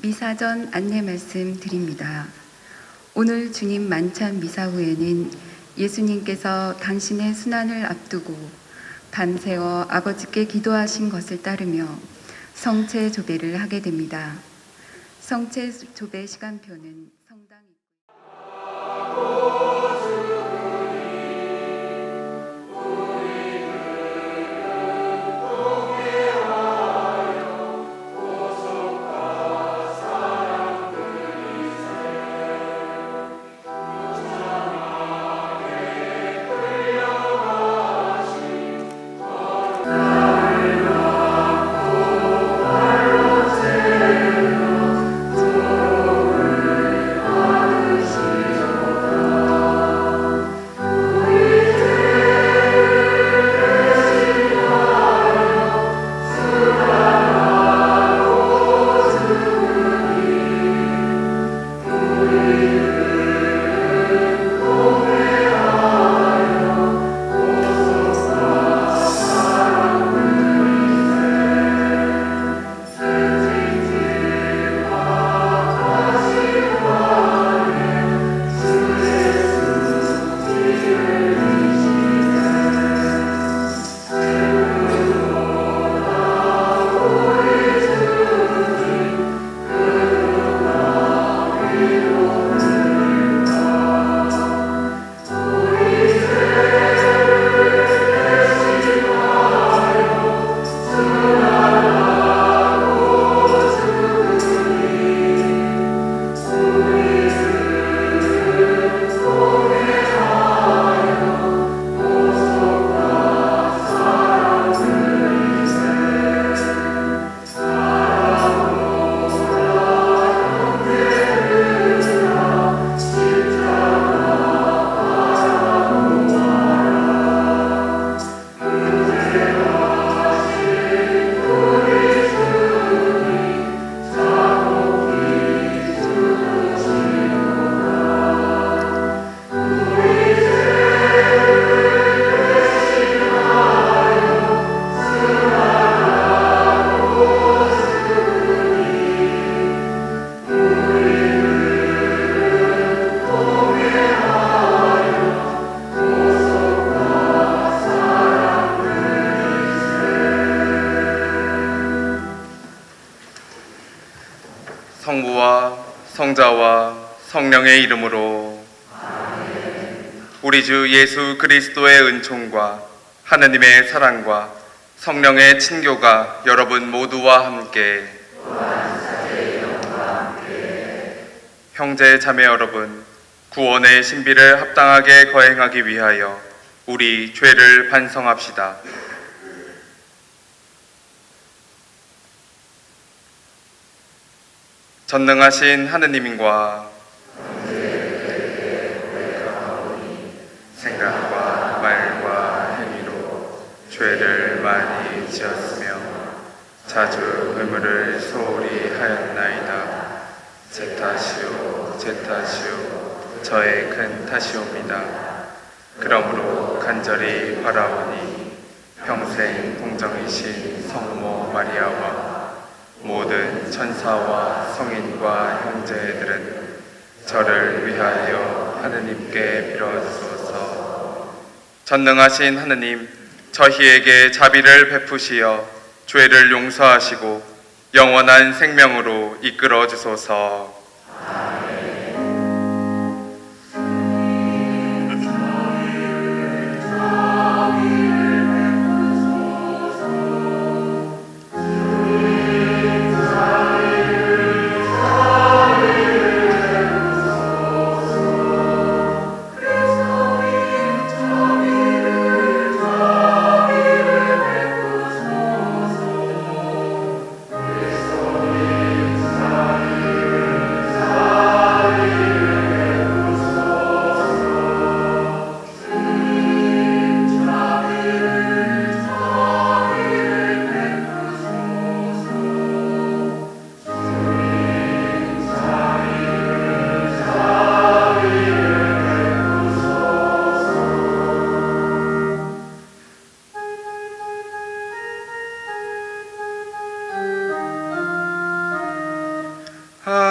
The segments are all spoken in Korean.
미사 전 안내 말씀 드립니다. 오늘 주님 만찬 미사 후에는 예수님께서 당신의 순환을 앞두고 밤새워 아버지께 기도하신 것을 따르며 성체 조배를 하게 됩니다. 성체 조배 시간표는 성당 성부와 성자와 성령의 이름으로 우리 주 예수 그리스도의 은총과 하느님의 사랑과 성령의 친교가 여러분 모두와 함께 형제 자매 여러분, 구원의 신비를 합당하게 거행하기 위하여 우리 죄를 반성합시다. 전능하신 하느님과 생각과 말과 행위로 죄를 많이 지었으며 자주 의무를 소홀히 하였나이다. 제 탓이요 저의 큰 탓이옵니다. 그러므로 간절히 바라오니 평생 동정이신 성모 마리아와 모든 천사와 성인과 형제들은 저를 위하여 하느님께 빌어주소서. 전능하신 하느님, 저희에게 자비를 베푸시어 죄를 용서하시고 영원한 생명으로 이끌어 주소서.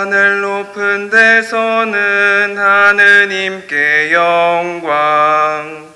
하늘 높은 데서는 하느님께 영광.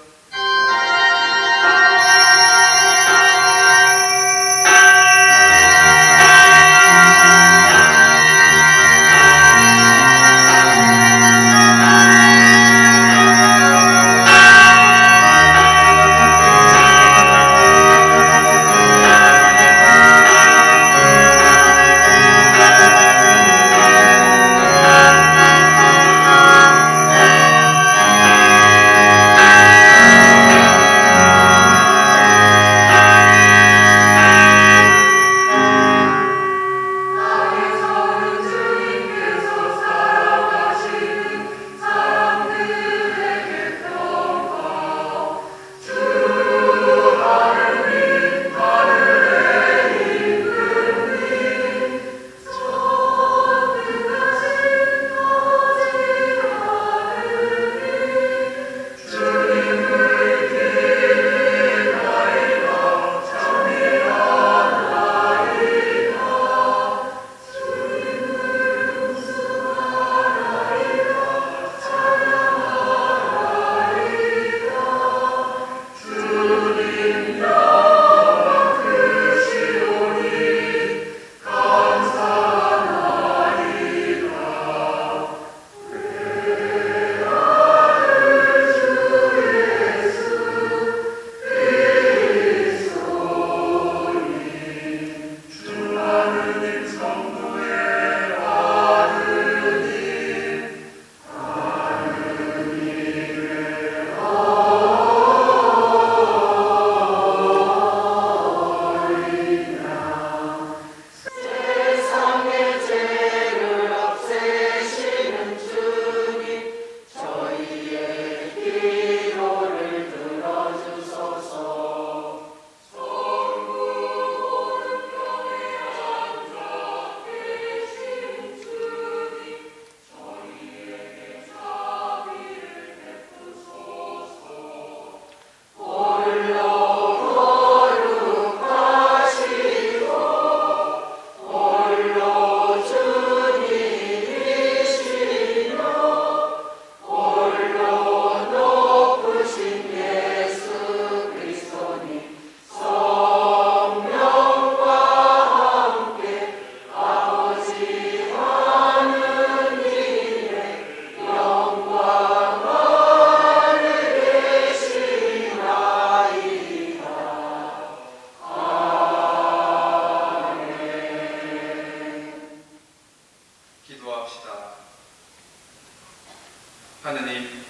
하느님,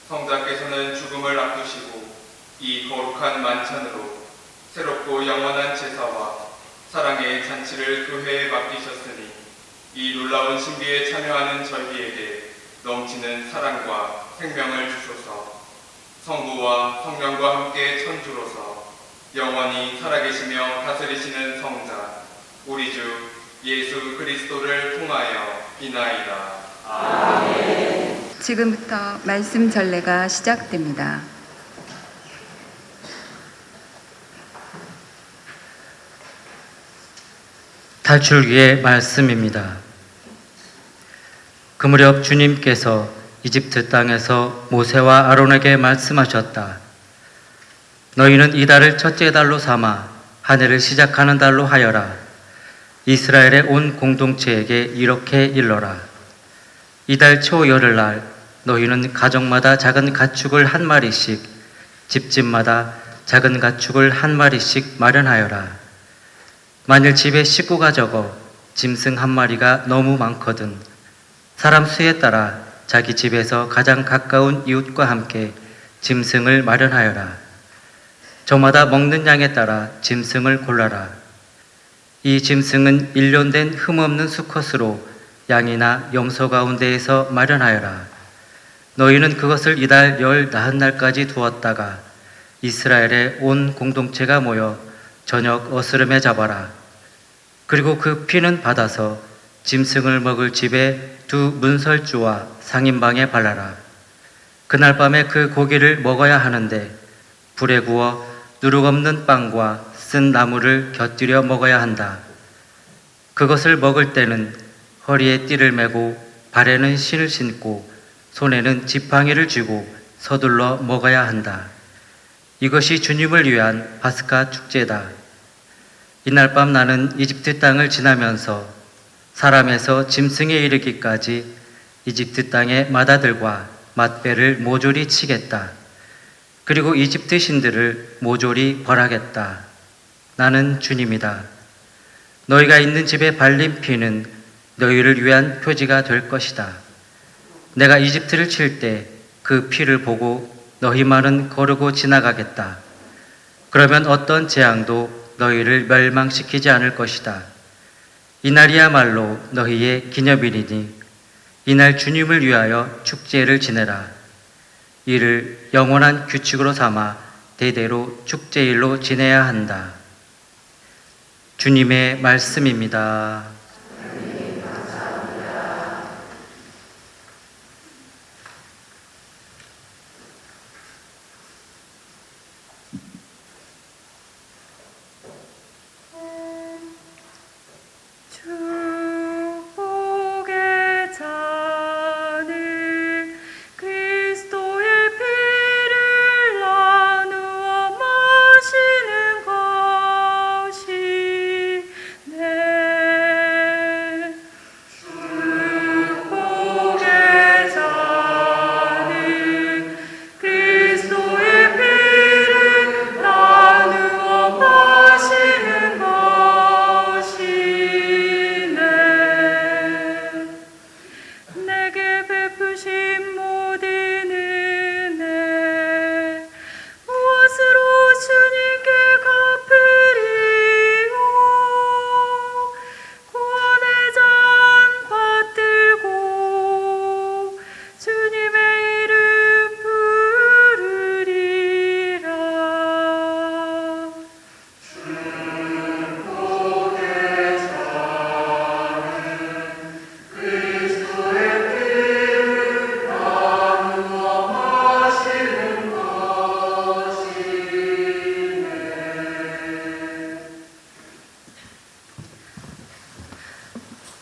성자께서는 죽음을 앞두시고 이 거룩한 만찬으로 새롭고 영원한 제사와 사랑의 잔치를 교회에 맡기셨으니 이 놀라운 신비에 참여하는 저희에게 넘치는 사랑과 생명을 주소서. 성부와 성령과 함께 천주로서 영원히 살아계시며 다스리시는 성자 우리 주 예수 그리스도를 통하여 비나이다. 아멘. 지금부터 말씀 전례가 시작됩니다. 탈출기의 말씀입니다. 그 무렵 주님께서 이집트 땅에서 모세와 아론에게 말씀하셨다. 너희는 이 달을 첫째 달로 삼아 한 해를 시작하는 달로 하여라. 이스라엘의 온 공동체에게 이렇게 일러라. 이달 초 열흘날 너희는 가정마다 작은 가축을 한 마리씩, 집집마다 작은 가축을 한 마리씩 마련하여라. 만일 집에 식구가 적어 짐승 한 마리가 너무 많거든 사람 수에 따라 자기 집에서 가장 가까운 이웃과 함께 짐승을 마련하여라. 저마다 먹는 양에 따라 짐승을 골라라. 이 짐승은 1년 된 흠없는 수컷으로 양이나 염소 가운데에서 마련하여라. 너희는 그것을 이달 14날까지 두었다가 이스라엘의 온 공동체가 모여 저녁 어스름에 잡아라. 그리고 그 피는 받아서 짐승을 먹을 집에 두 문설주와 상인방에 발라라. 그날 밤에 그 고기를 먹어야 하는데 불에 구워 누룩 없는 빵과 쓴 나물을 곁들여 먹어야 한다. 그것을 먹을 때는 허리에 띠를 메고 발에는 신을 신고 손에는 지팡이를 쥐고 서둘러 먹어야 한다. 이것이 주님을 위한 파스카 축제다. 이날 밤 나는 이집트 땅을 지나면서 사람에서 짐승에 이르기까지 이집트 땅의 마다들과 맞배를 모조리 치겠다. 그리고 이집트 신들을 모조리 벌하겠다. 나는 주님이다. 너희가 있는 집에 발린 피는 너희를 위한 표지가 될 것이다. 내가 이집트를 칠 때 그 피를 보고 너희만은 거르고 지나가겠다. 그러면 어떤 재앙도 너희를 멸망시키지 않을 것이다. 이날이야말로 너희의 기념일이니 이날 주님을 위하여 축제를 지내라. 이를 영원한 규칙으로 삼아 대대로 축제일로 지내야 한다. 주님의 말씀입니다. 축복의 잔을 그리스도의 피를 나누어 마시는 것이 네. 축복의 잔을 그리스도의 피를 나누어 마시는 것이 내게 베푸신 모든 은혜 무엇으로 주님께 갚으리요. 구원의 잔 받들고 주님의 이름 부르리라.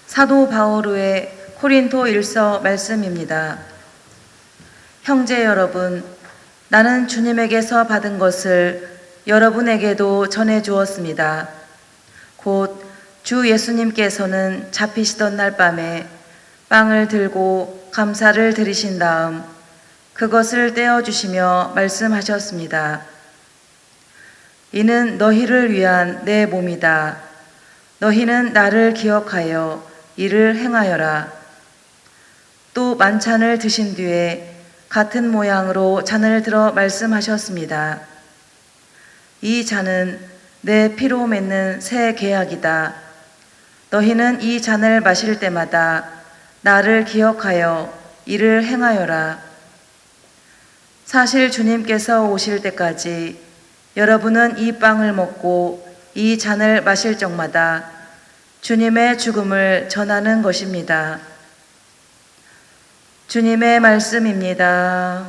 사도 바오로의 코린토 일서 말씀입니다. 형제 여러분, 나는 주님에게서 받은 것을 여러분에게도 전해 주었습니다. 곧 주 예수님께서는 잡히시던 날 밤에 빵을 들고 감사를 드리신 다음 그것을 떼어 주시며 말씀하셨습니다. 이는 너희를 위한 내 몸이다. 너희는 나를 기억하여 이를 행하여라. 또 만찬을 드신 뒤에 같은 모양으로 잔을 들어 말씀하셨습니다. 이 잔은 내 피로 맺는 새 계약이다. 너희는 이 잔을 마실 때마다 나를 기억하여 이를 행하여라. 사실 주님께서 오실 때까지 여러분은 이 빵을 먹고 이 잔을 마실 적마다 주님의 죽음을 전하는 것입니다. 주님의 말씀입니다.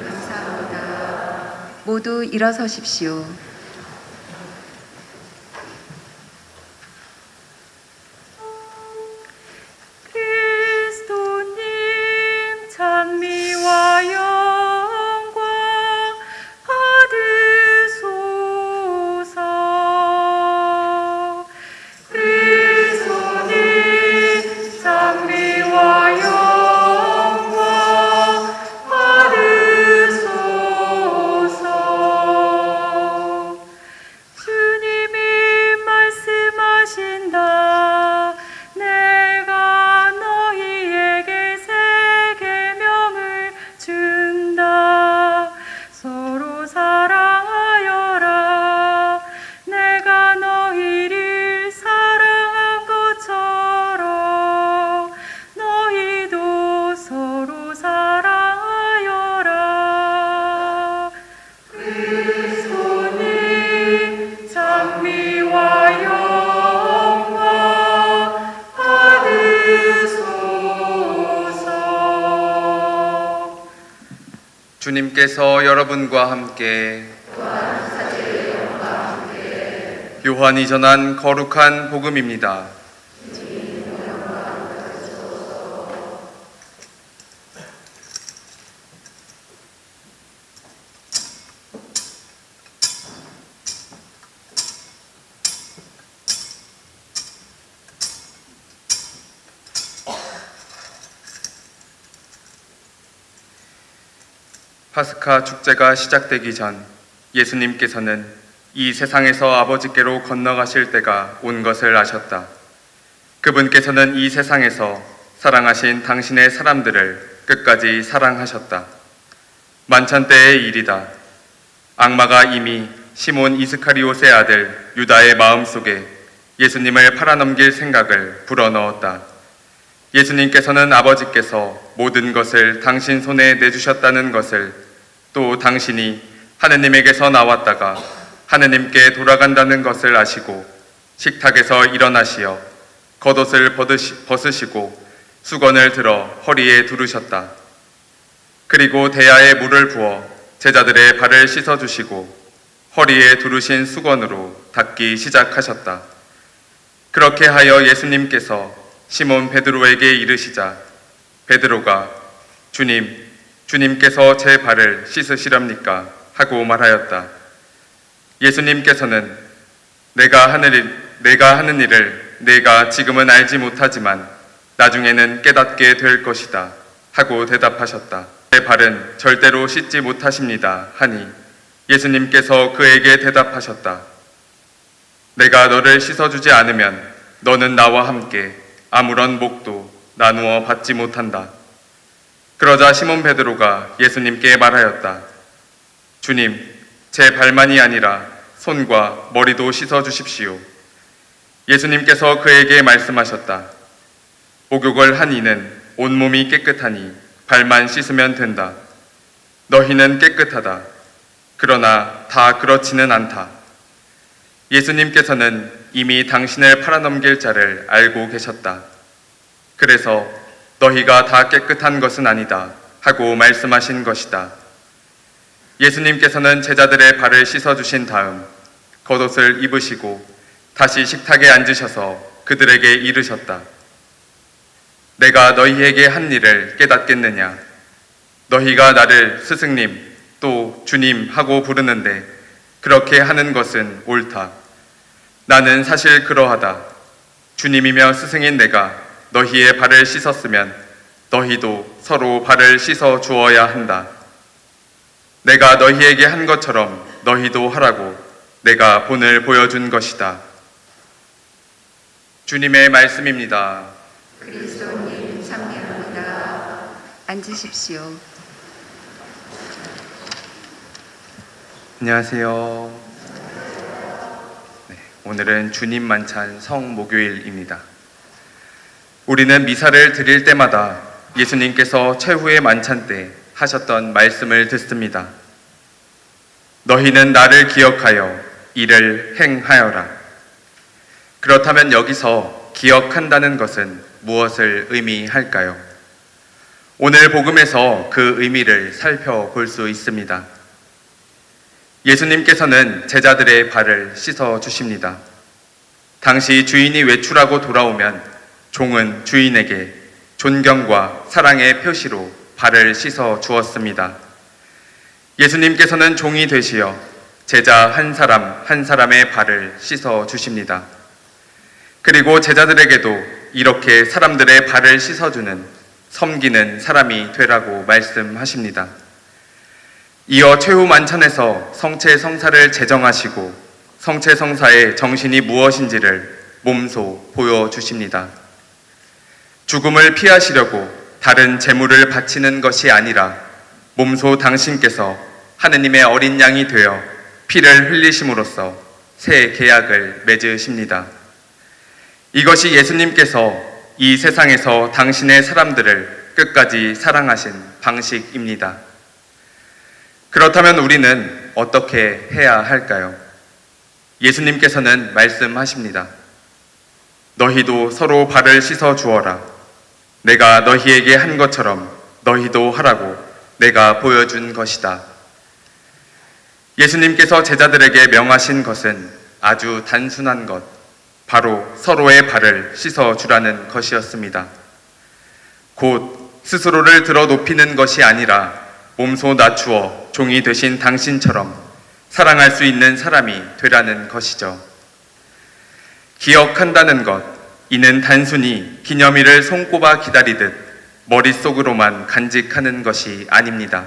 감사합니다. 모두 일어서십시오. 그리스도님 찬미와 영광 받으소서. 그리스도님 찬미와 영광 받으소서. 주님이 말씀하신다. 내가 너희에게 새 계명을 준다. 서로 사랑하여라. 내가 너희를 사랑한 것처럼 너희도 서로 사랑하여라. 그리스도님 찬미와 영광 받으소서. 주님께서 여러분과 함께 요한이 전한 거룩한 복음입니다. 파스카 축제가 시작되기 전 예수님께서는 이 세상에서 아버지께로 건너가실 때가 온 것을 아셨다. 그분께서는 이 세상에서 사랑하신 당신의 사람들을 끝까지 사랑하셨다. 만찬 때의 일이다. 악마가 이미 시몬 이스카리옷의 아들 유다의 마음속에 예수님을 팔아넘길 생각을 불어넣었다. 예수님께서는 아버지께서 모든 것을 당신 손에 내주셨다는 것을, 또 당신이 하느님에게서 나왔다가 하느님께 돌아간다는 것을 아시고 식탁에서 일어나시어 겉옷을 벗으시고 수건을 들어 허리에 두르셨다. 그리고 대야에 물을 부어 제자들의 발을 씻어주시고 허리에 두르신 수건으로 닦기 시작하셨다. 그렇게 하여 예수님께서 시몬 베드로에게 이르시자 베드로가 주님께서 제 발을 씻으시렵니까? 하고 말하였다. 예수님께서는 내가 하는 일을 내가 지금은 알지 못하지만 나중에는 깨닫게 될 것이다 하고 대답하셨다. 제 발은 절대로 씻지 못하십니다 하니 예수님께서 그에게 대답하셨다. 내가 너를 씻어주지 않으면 너는 나와 함께 아무런 목도 나누어 받지 못한다. 그러자 시몬 베드로가 예수님께 말하였다. 주님, 제 발만이 아니라 손과 머리도 씻어주십시오. 예수님께서 그에게 말씀하셨다. 목욕을 한 이는 온몸이 깨끗하니 발만 씻으면 된다. 너희는 깨끗하다. 그러나 다 그렇지는 않다. 예수님께서는 이미 당신을 팔아넘길 자를 알고 계셨다. 그래서 너희가 다 깨끗한 것은 아니다 하고 말씀하신 것이다. 예수님께서는 제자들의 발을 씻어주신 다음 겉옷을 입으시고 다시 식탁에 앉으셔서 그들에게 이르셨다. 내가 너희에게 한 일을 깨닫겠느냐? 너희가 나를 스승님 또 주님 하고 부르는데 그렇게 하는 것은 옳다. 나는 사실 그러하다. 주님이며 스승인 내가 너희의 발을 씻었으면 너희도 서로 발을 씻어 주어야 한다. 내가 너희에게 한 것처럼 너희도 하라고 내가 본을 보여준 것이다. 주님의 말씀입니다. 그리스도님 참배합니다. 앉으십시오. 안녕하세요. 오늘은 주님 만찬 성목요일입니다. 우리는 미사를 드릴 때마다 예수님께서 최후의 만찬 때 하셨던 말씀을 듣습니다. 너희는 나를 기억하여 이를 행하여라. 그렇다면 여기서 기억한다는 것은 무엇을 의미할까요? 오늘 복음에서 그 의미를 살펴볼 수 있습니다. 예수님께서는 제자들의 발을 씻어 주십니다. 당시 주인이 외출하고 돌아오면 종은 주인에게 존경과 사랑의 표시로 발을 씻어 주었습니다. 예수님께서는 종이 되시어 제자 한 사람 한 사람의 발을 씻어 주십니다. 그리고 제자들에게도 이렇게 사람들의 발을 씻어주는 섬기는 사람이 되라고 말씀하십니다. 이어 최후 만찬에서 성체성사를 제정하시고 성체성사의 정신이 무엇인지를 몸소 보여주십니다. 죽음을 피하시려고 다른 제물을 바치는 것이 아니라 몸소 당신께서 하느님의 어린 양이 되어 피를 흘리심으로써 새 계약을 맺으십니다. 이것이 예수님께서 이 세상에서 당신의 사람들을 끝까지 사랑하신 방식입니다. 그렇다면 우리는 어떻게 해야 할까요? 예수님께서는 말씀하십니다. 너희도 서로 발을 씻어 주어라. 내가 너희에게 한 것처럼 너희도 하라고 내가 보여준 것이다. 예수님께서 제자들에게 명하신 것은 아주 단순한 것, 바로 서로의 발을 씻어 주라는 것이었습니다. 곧 스스로를 들어 높이는 것이 아니라 몸소 낮추어 종이 되신 당신처럼 사랑할 수 있는 사람이 되라는 것이죠. 기억한다는 것, 이는 단순히 기념일을 손꼽아 기다리듯 머릿속으로만 간직하는 것이 아닙니다.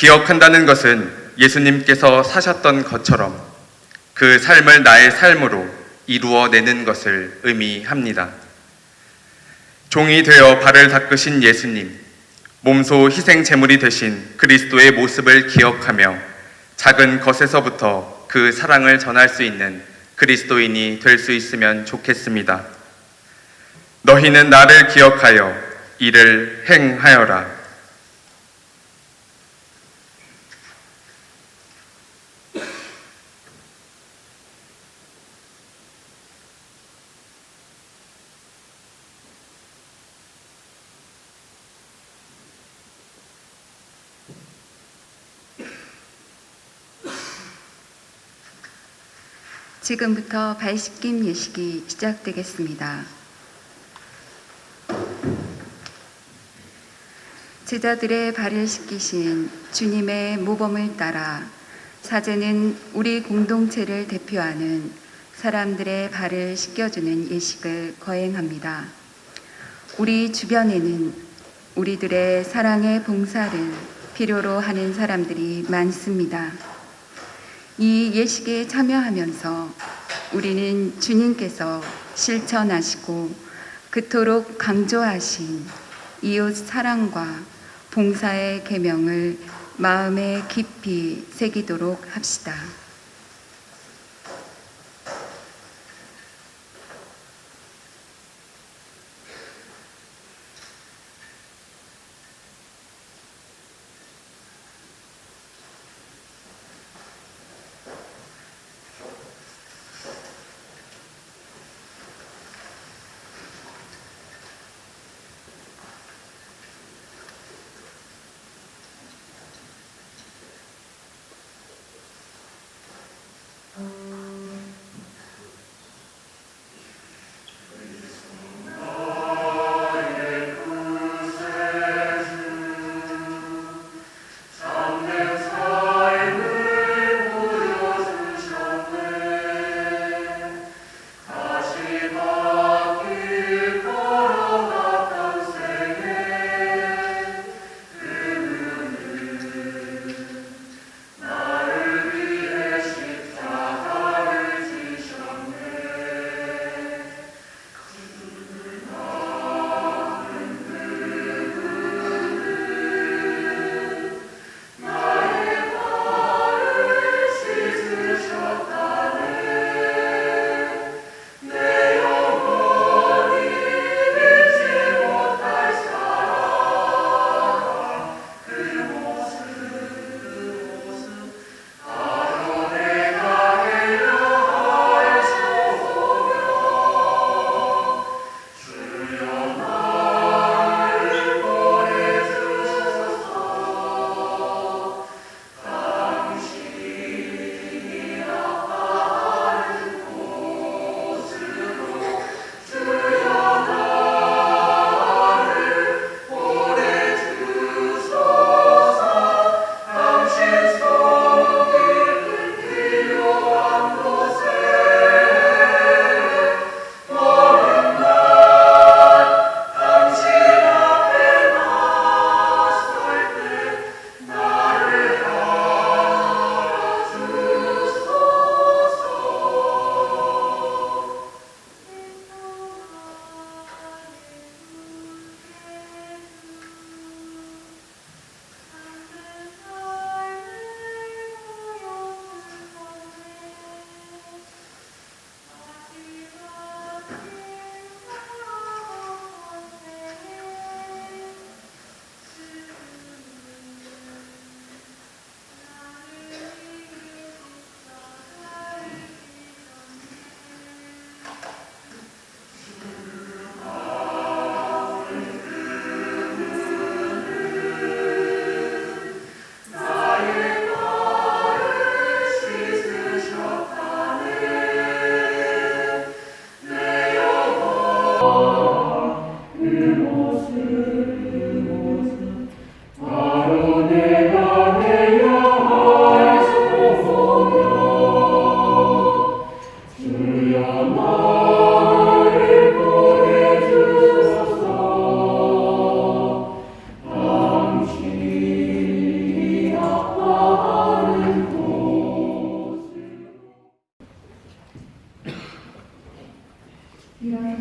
기억한다는 것은 예수님께서 사셨던 것처럼 그 삶을 나의 삶으로 이루어내는 것을 의미합니다. 종이 되어 발을 닦으신 예수님, 몸소 희생 제물이 되신 그리스도의 모습을 기억하며 작은 것에서부터 그 사랑을 전할 수 있는 그리스도인이 될 수 있으면 좋겠습니다. 너희는 나를 기억하여 이를 행하여라. 지금부터 발 씻김 예식이 시작되겠습니다. 제자들의 발을 씻기신 주님의 모범을 따라 사제는 우리 공동체를 대표하는 사람들의 발을 씻겨주는 예식을 거행합니다. 우리 주변에는 우리들의 사랑의 봉사를 필요로 하는 사람들이 많습니다. 이 예식에 참여하면서 우리는 주님께서 실천하시고 그토록 강조하신 이웃 사랑과 봉사의 계명을 마음에 깊이 새기도록 합시다.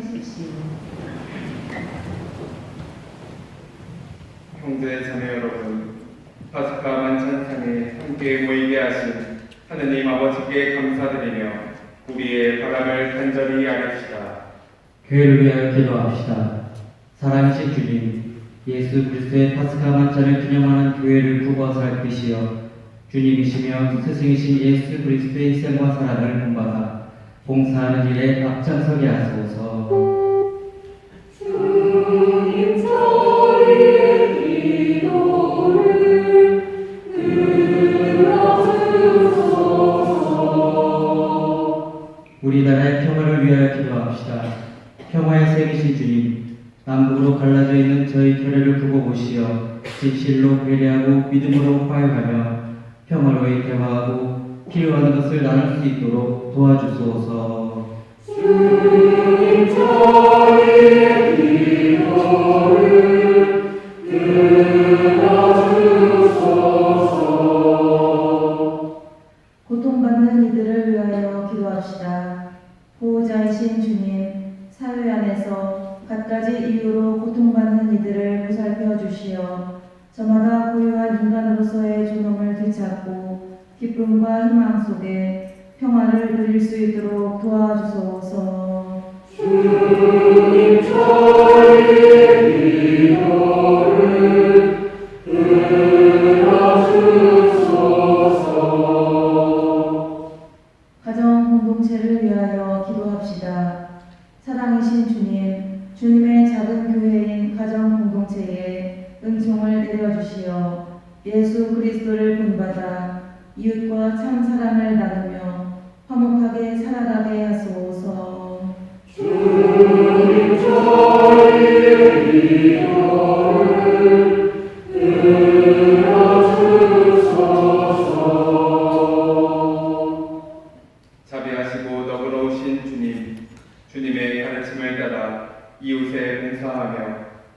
앉으십시오. 형제 자매 여러분, 파스카 만찬상에 함께 모이게 하신 하느님 아버지께 감사드리며 우리의 바람을 간절히 아뢰시다. 교회를 위하여 기도합시다. 사랑하신 주님, 예수 그리스도의 파스카 만찬을 기념하는 교회를 구워 살피시어 주님이시며 스승이신 예수 그리스도의 희생과 사랑을 본받아 봉사하는 일에 앞장서게 하소서. 주님 저희의 기도를 들어주소서. 우리나라의 평화를 위하여 기도합시다. 평화의 셈이신 주님, 남북으로 갈라져 있는 저희 교회를 두고 보시어 진실로 배려하고 믿음으로 화해하며 평화로이 대화하고 필요한 것을 나눌 수 있도록 도와주소서. 주님 저희의 기도를 들어주소서. 고통받는 이들을 위하여 기도합시다. 보호자이신 주님, 사회 안에서 갖가지 이유로 고통받는 이들을 보살펴 주시어 저마다 고유한 인간으로서의 존엄을 되찾고 기쁨과 희망 속에 평화를 누릴 수 있도록 도와주소서. 주님 저희의 기도를 들어주소서. 가정 공동체를 위하여 기도합시다. 사랑이신 주님, 주님의 작은 교회인 가정 공동체에 은총을 내려주시어 예수 그리스도를 본받아 이웃과 참 사랑을 나누며 화목하게 살아가게 하소서. 주님 저희의 기도를 들어주소서. 자비하시고 너그러우신 주님, 주님의 가르침을 따라 이웃에 봉사하며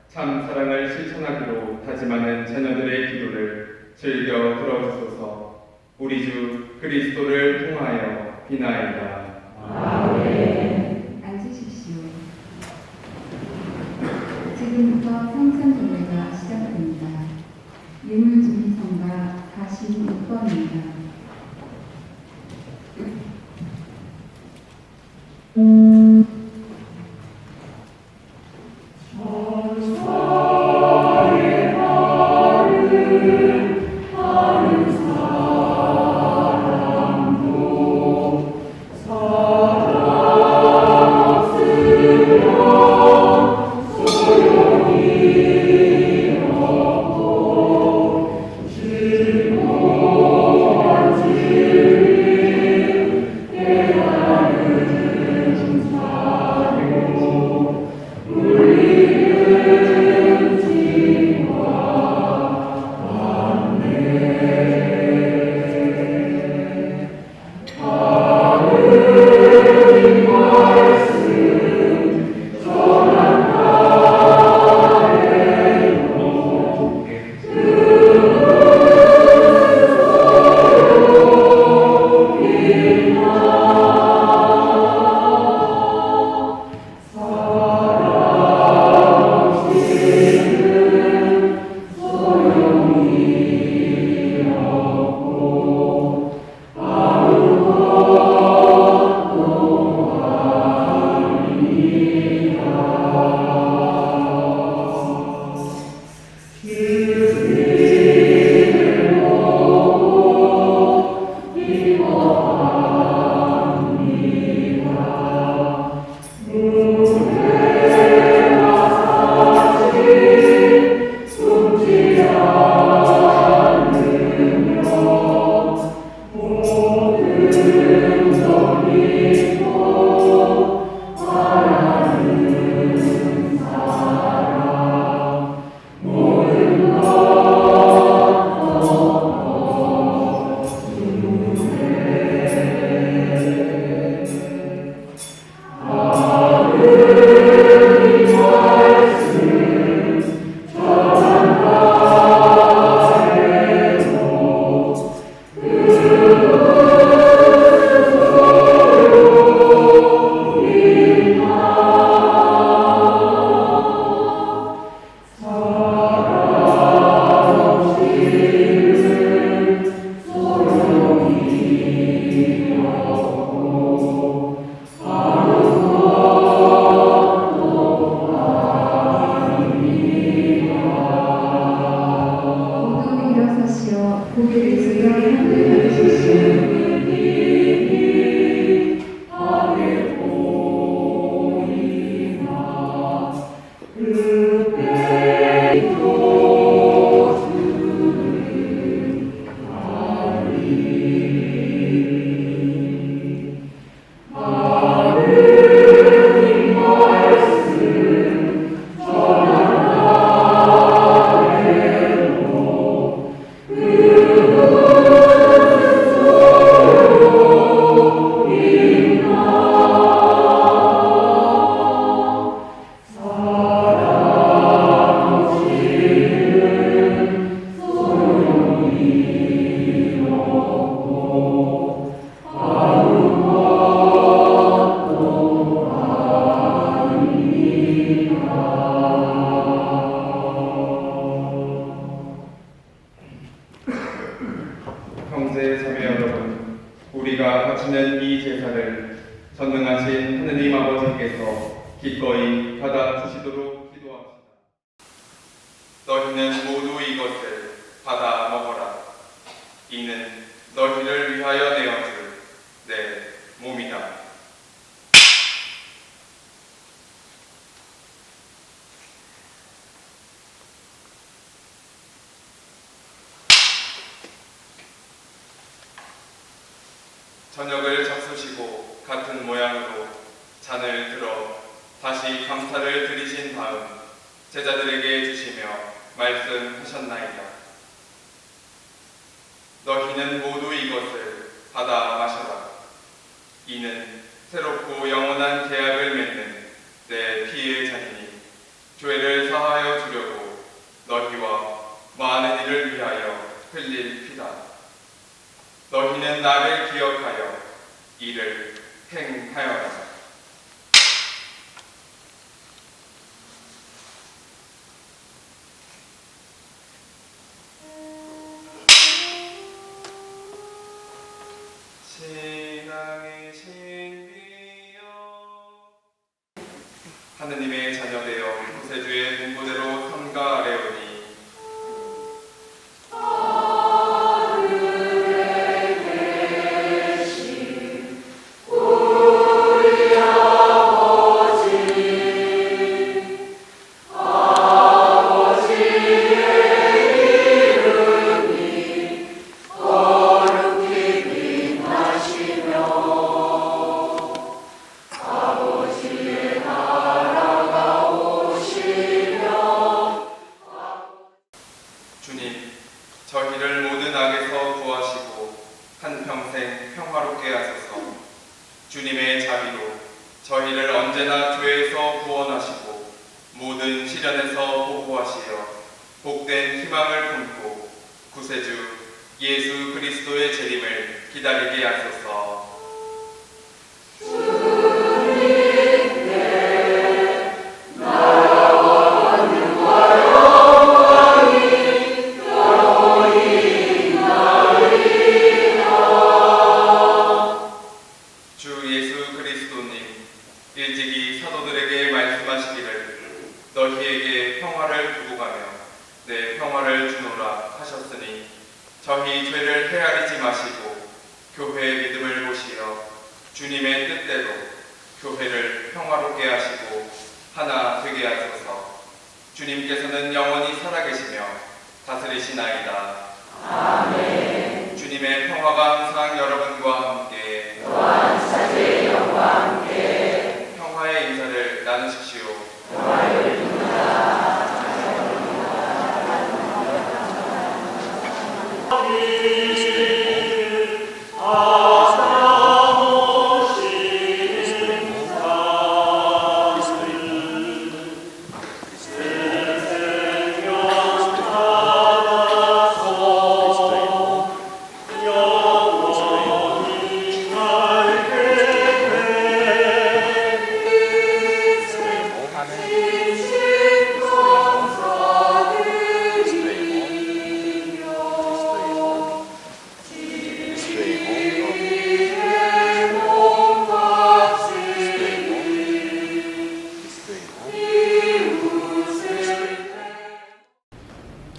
참 사랑을 실천하기로 다짐하는 자녀들의 기도를 즐겨 들어주소서. 우리 주 그리스도를 통하여 비나이다. 앉으십시오. 지금부터 성찬 예배가 시작됩니다. 예물 준비성가 46번입니다. 주님 바치는 이 제사를 전능하신 하느님 아버지께서 기꺼이 받아주시도록 기도합시다. 너희는 모두 이것을 받아 먹어라. 이는 너희를 위하여 내어줄 내 몸이다. 저녁을 잡수시고 같은 모양으로 잔을 들어 다시 감사를 드리신 다음 제자들에게 주시며 말씀하셨나이다. 너희는 모두 이것을 받아 마셔라. 이는 새롭고 영원한 계약을 맺는 내 피의 잔이니 죄를 사하여 주려고 너희와 많은 이를 위하여 흘릴 피다. 너희는 나를 기억하여 이를 행하여라. 신앙의 신비여 하느님의 자녀되어 구세주의 분부대로 삼가하려니 주님, 저희를 모든 악에서 구하시고 한평생 평화롭게 하소서. 주님의 자비로 저희를 언제나 죄에서 구원하시고 모든 시련에서 보호하시어 복된 희망을 품고 구세주 예수 그리스도의 재림을 기다리게 하소서. 일찍이 사도들에게 말씀하시기를 너희에게 평화를 두고 가며 내 평화를 주노라 하셨으니 저희 죄를 헤아리지 마시고 교회의 믿음을 보시어 주님의 뜻대로 교회를 평화롭게 하시고 하나 되게 하소서. 주님께서는 영원히 살아계시며 다스리시나이다. 아멘. 주님의 평화가 항상 여러분과 함께 또한 사제의 영과 함께 평화의 인사를 나누십시오.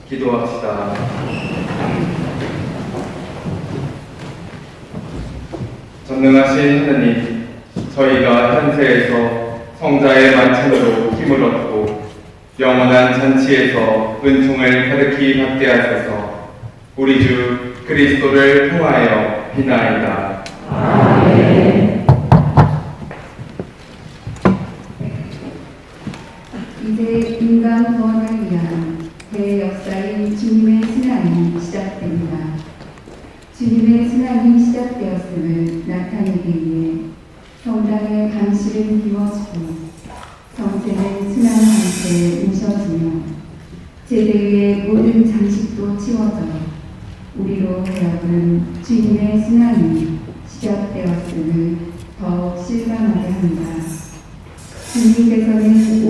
기도합시다. 전능하신 하느님, 저희가 현세에서 성자의 만찬으로 힘을 얻고 영원한 잔치에서 은총을 가득히 받게 하셔서 우리 주 그리스도를 통하여 비나이다. 아멘. 이제 인간 구원을 위한 대역사인 주님의 순환이 시작됩니다. 주님의 순환이 시작되었음을 나타내기 위해 성당의 감시를 비워주고 성체는 순환 상태에 모셔지며 제대의 모든 장식도 치워져 우리로 하여금 주님의 순환이 시작되었음을 더욱 실감하게 합니다. 주님께서는